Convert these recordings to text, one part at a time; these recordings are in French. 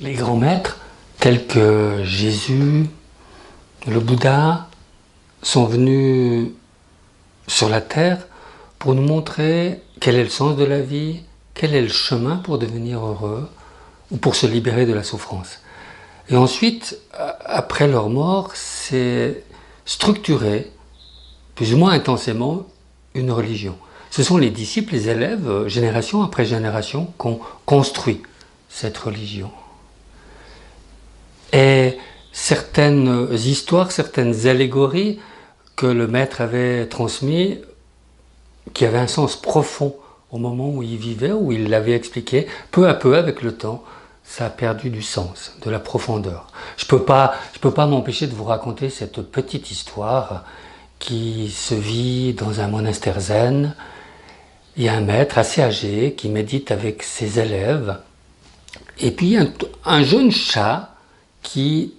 Les grands maîtres, tels que Jésus, le Bouddha, sont venus sur la terre pour nous montrer quel est le sens de la vie, quel est le chemin pour devenir heureux ou pour se libérer de la souffrance. Et ensuite, après leur mort, c'est structurer, plus ou moins intensément, une religion. Ce sont les disciples, les élèves, génération après génération, qui ont construit cette religion. Et certaines histoires, certaines allégories que le maître avait transmises, qui avaient un sens profond au moment où il vivait, où il l'avait expliqué, peu à peu, avec le temps, ça a perdu du sens, de la profondeur. Je peux pas m'empêcher de vous raconter cette petite histoire qui se vit dans un monastère zen. Il y a un maître assez âgé qui médite avec ses élèves, et puis un jeune chat qui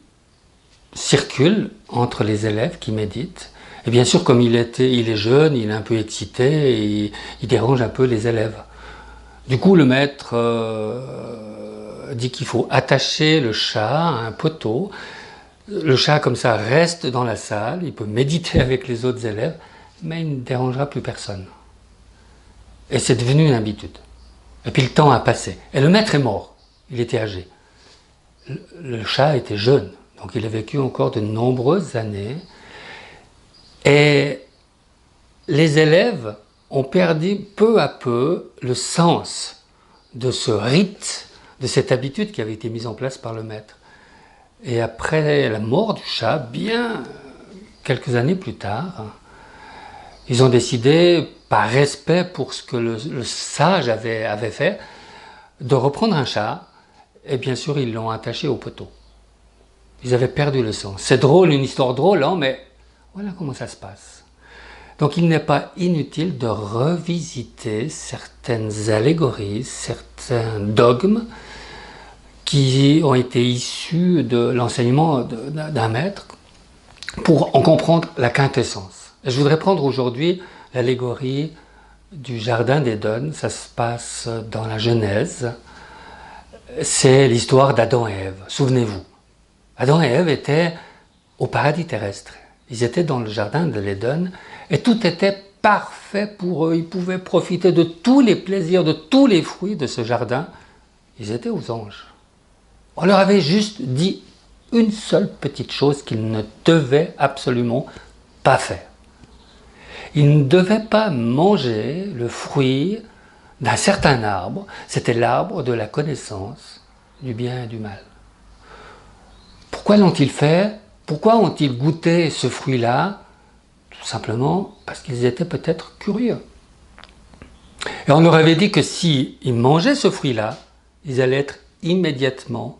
circule entre les élèves qui méditent. Et bien sûr, comme il est jeune, il est un peu excité et il dérange un peu les élèves. Du coup, le maître dit qu'il faut attacher le chat à un poteau. Le chat, comme ça, reste dans la salle, il peut méditer avec les autres élèves, mais il ne dérangera plus personne. Et c'est devenu une habitude. Et puis le temps a passé. Et le maître est mort. Il était âgé. Le chat était jeune, donc il a vécu encore de nombreuses années. Et les élèves ont perdu peu à peu le sens de ce rite, de cette habitude qui avait été mise en place par le maître. Et après la mort du chat, bien quelques années plus tard, ils ont décidé, par respect pour ce que le sage avait fait, de reprendre un chat, et bien sûr ils l'ont attaché au poteau. Ils avaient perdu le sens. C'est drôle, une histoire drôle, hein, mais voilà comment ça se passe. Donc il n'est pas inutile de revisiter certaines allégories, certains dogmes qui ont été issus de l'enseignement d'un maître pour en comprendre la quintessence. Et je voudrais prendre aujourd'hui l'allégorie du Jardin d'Éden. Ça se passe dans la Genèse. C'est l'histoire d'Adam et Ève. Souvenez-vous, Adam et Ève étaient au paradis terrestre. Ils étaient dans le Jardin de l'Éden et tout était parfait pour eux. Ils pouvaient profiter de tous les plaisirs, de tous les fruits de ce jardin. Ils étaient aux anges. On leur avait juste dit une seule petite chose qu'ils ne devaient absolument pas faire. Ils ne devaient pas manger le fruit d'un certain arbre. C'était l'arbre de la connaissance du bien et du mal. Pourquoi l'ont-ils fait? Pourquoi ont-ils goûté ce fruit-là? Tout simplement parce qu'ils étaient peut-être curieux. Et on leur avait dit que s'ils mangeaient ce fruit-là, ils allaient être immédiatement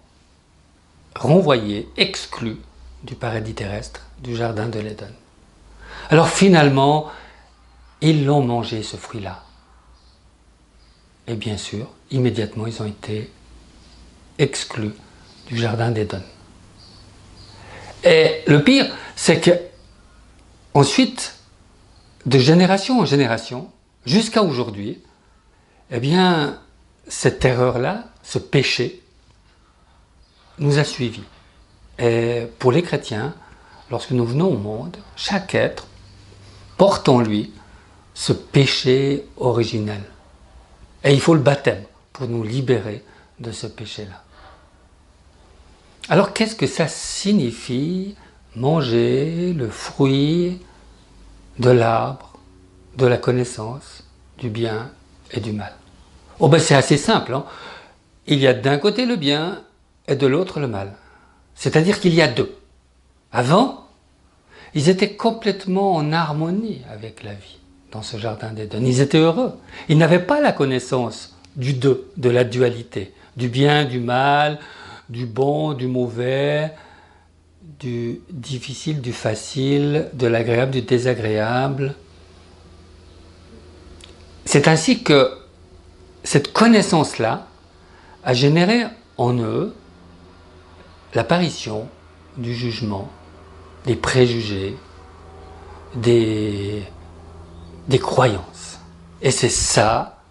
renvoyés, exclus du paradis terrestre, du Jardin de l'Éden. Alors finalement, ils l'ont mangé, ce fruit-là. Et bien sûr, immédiatement, ils ont été exclus du Jardin d'Éden. Et le pire, c'est que ensuite, de génération en génération, jusqu'à aujourd'hui, eh bien, cette erreur-là, ce péché, nous a suivis. Et pour les chrétiens, lorsque nous venons au monde, chaque être porte en lui ce péché originel. Et il faut le baptême pour nous libérer de ce péché-là. Alors qu'est-ce que ça signifie manger le fruit de l'arbre, de la connaissance, du bien et du mal? Oh ben c'est assez simple, hein. Il y a d'un côté le bien et de l'autre le mal. C'est-à-dire qu'il y a deux. Avant, ils étaient complètement en harmonie avec la vie dans ce Jardin d'Éden. Ils étaient heureux. Ils n'avaient pas la connaissance du deux, de la dualité, du bien, du mal, du bon, du mauvais, du difficile, du facile, de l'agréable, du désagréable. C'est ainsi que cette connaissance-là a généré en eux l'apparition du jugement, des préjugés, des croyances. Et c'est ça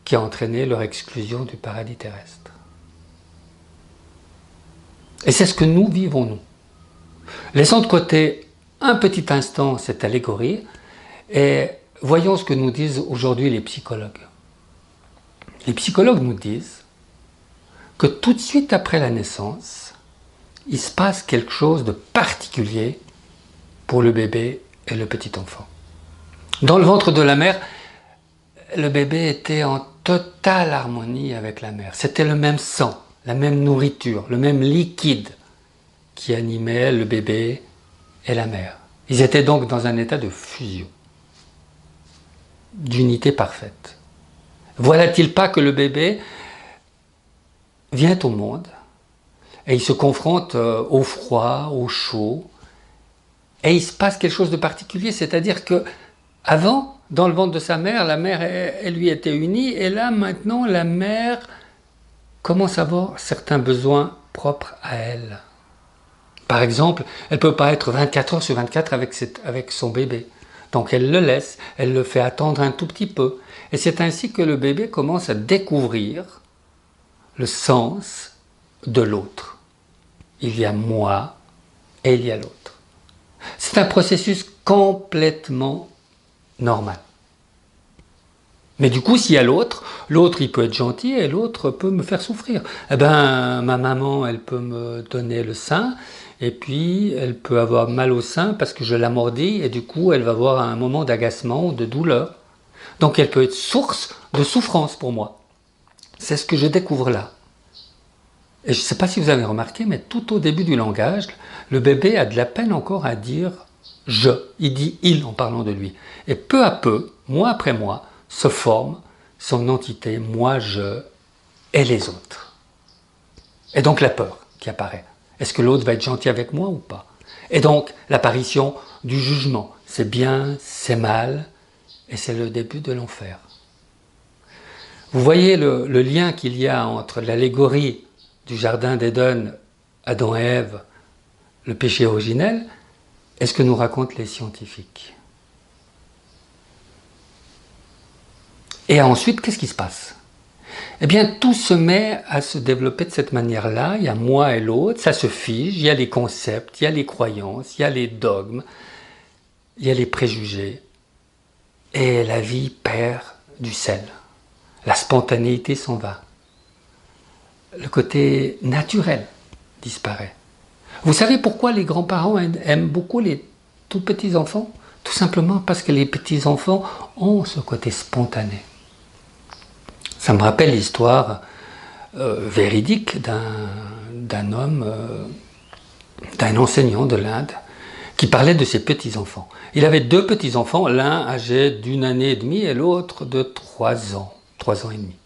qui a entraîné leur exclusion du paradis terrestre. Et c'est ce que nous vivons, nous. Laissons de côté un petit instant cette allégorie et voyons ce que nous disent aujourd'hui les psychologues. Les psychologues nous disent que tout de suite après la naissance, il se passe quelque chose de particulier pour le bébé et le petit enfant. Dans le ventre de la mère, le bébé était en totale harmonie avec la mère. C'était le même sang, la même nourriture, le même liquide qui animait le bébé et la mère. Ils étaient donc dans un état de fusion, d'unité parfaite. Voilà-t-il pas que le bébé vient au monde et il se confronte au froid, au chaud, et il se passe quelque chose de particulier, c'est-à-dire que avant, dans le ventre de sa mère, la mère elle lui était unie, et là maintenant la mère commence à avoir certains besoins propres à elle. Par exemple, elle ne peut pas être 24 heures sur 24 avec son bébé. Donc elle le laisse, elle le fait attendre un tout petit peu. Et c'est ainsi que le bébé commence à découvrir le sens de l'autre. Il y a moi et il y a l'autre. C'est un processus complètement normal. Mais du coup, s'il y a l'autre, l'autre il peut être gentil et l'autre peut me faire souffrir. Eh ben, ma maman, elle peut me donner le sein, et puis elle peut avoir mal au sein parce que je l'amordis, et du coup, elle va avoir un moment d'agacement ou de douleur. Donc elle peut être source de souffrance pour moi. C'est ce que je découvre là. Et je ne sais pas si vous avez remarqué, mais tout au début du langage, le bébé a de la peine encore à dire « je ». Il dit « il » en parlant de lui. Et peu à peu, mois après mois, se forme son entité « moi, je » et les autres. Et donc la peur qui apparaît. Est-ce que l'autre va être gentil avec moi ou pas? Et donc l'apparition du jugement. C'est bien, c'est mal, et c'est le début de l'enfer. Vous voyez le lien qu'il y a entre l'allégorie du jardin d'Éden, Adam et Ève, le péché originel, et ce que nous racontent les scientifiques. Et ensuite, qu'est-ce qui se passe? Eh bien, tout se met à se développer de cette manière-là. Il y a moi et l'autre, ça se fige, il y a les concepts, il y a les croyances, il y a les dogmes, il y a les préjugés. Et la vie perd du sel. La spontanéité s'en va. Le côté naturel disparaît. Vous savez pourquoi les grands-parents aiment beaucoup les tout petits enfants? Tout simplement parce que les petits enfants ont ce côté spontané. Ça me rappelle l'histoire véridique d'un homme, d'un enseignant de l'Inde, qui parlait de ses petits-enfants. Il avait deux petits-enfants, l'un âgé d'1 année et demie et l'autre de 3 ans, 3 ans et demi.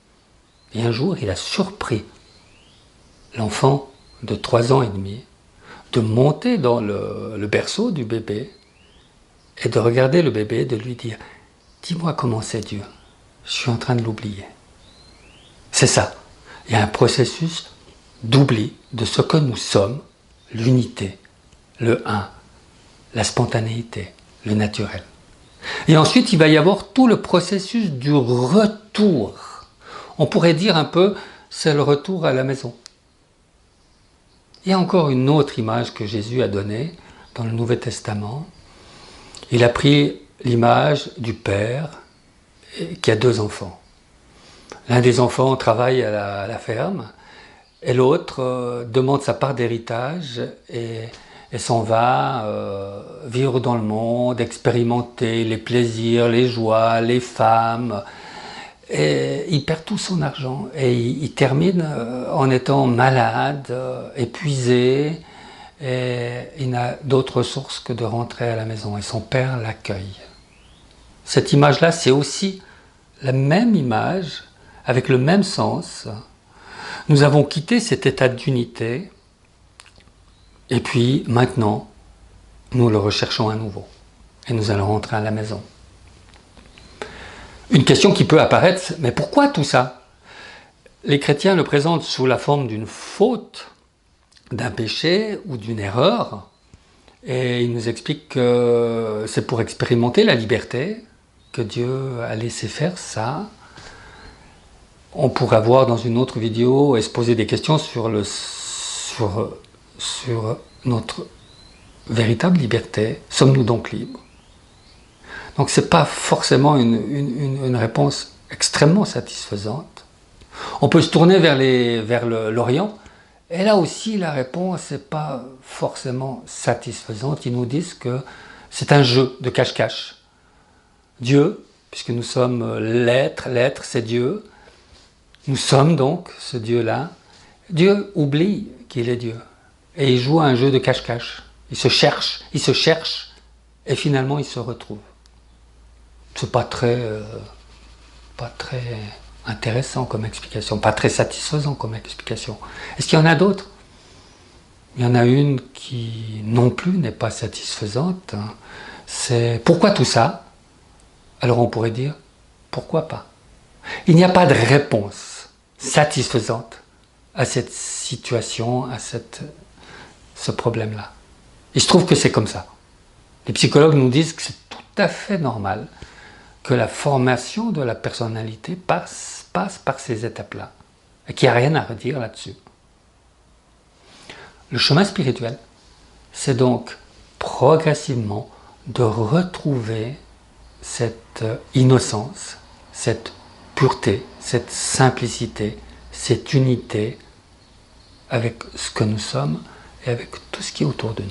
Et un jour, il a surpris l'enfant de 3 ans et demi de monter dans le berceau du bébé et de regarder le bébé et de lui dire « Dis-moi comment c'est Dieu, je suis en train de l'oublier. » C'est ça, il y a un processus d'oubli de ce que nous sommes, l'unité, le un, la spontanéité, le naturel. Et ensuite, il va y avoir tout le processus du retour. On pourrait dire un peu, c'est le retour à la maison. Il y a encore une autre image que Jésus a donnée dans le Nouveau Testament. Il a pris l'image du père qui a 2 enfants. L'un des enfants travaille à la ferme et l'autre demande sa part d'héritage et s'en va vivre dans le monde, expérimenter les plaisirs, les joies, les femmes. Et il perd tout son argent et il termine en étant malade, épuisé, et il n'a d'autre ressource que de rentrer à la maison et son père l'accueille. Cette image-là, c'est aussi la même image, avec le même sens. Nous avons quitté cet état d'unité et puis maintenant, nous le recherchons à nouveau et nous allons rentrer à la maison. Une question qui peut apparaître, mais pourquoi tout ça? Les chrétiens le présentent sous la forme d'une faute, d'un péché ou d'une erreur, et ils nous expliquent que c'est pour expérimenter la liberté que Dieu a laissé faire ça. On pourrait voir dans une autre vidéo et se poser des questions sur sur notre véritable liberté. Sommes-nous donc libres? Donc ce n'est pas forcément une réponse extrêmement satisfaisante. On peut se tourner vers l'Orient, et là aussi la réponse n'est pas forcément satisfaisante. Ils nous disent que c'est un jeu de cache-cache. Dieu, puisque nous sommes l'être c'est Dieu, nous sommes donc ce Dieu-là. Dieu oublie qu'il est Dieu, et il joue à un jeu de cache-cache. Il se cherche, et finalement il se retrouve. C'est pas très intéressant comme explication, pas très satisfaisant comme explication. Est-ce qu'il y en a d'autres? Il y en a une qui non plus n'est pas satisfaisante. C'est pourquoi tout ça? Alors on pourrait dire pourquoi pas? Il n'y a pas de réponse satisfaisante à cette situation, à ce problème-là. Il se trouve que c'est comme ça. Les psychologues nous disent que c'est tout à fait normal que la formation de la personnalité passe par ces étapes-là, et qu'il n'y a rien à redire là-dessus. Le chemin spirituel, c'est donc progressivement de retrouver cette innocence, cette pureté, cette simplicité, cette unité avec ce que nous sommes et avec tout ce qui est autour de nous.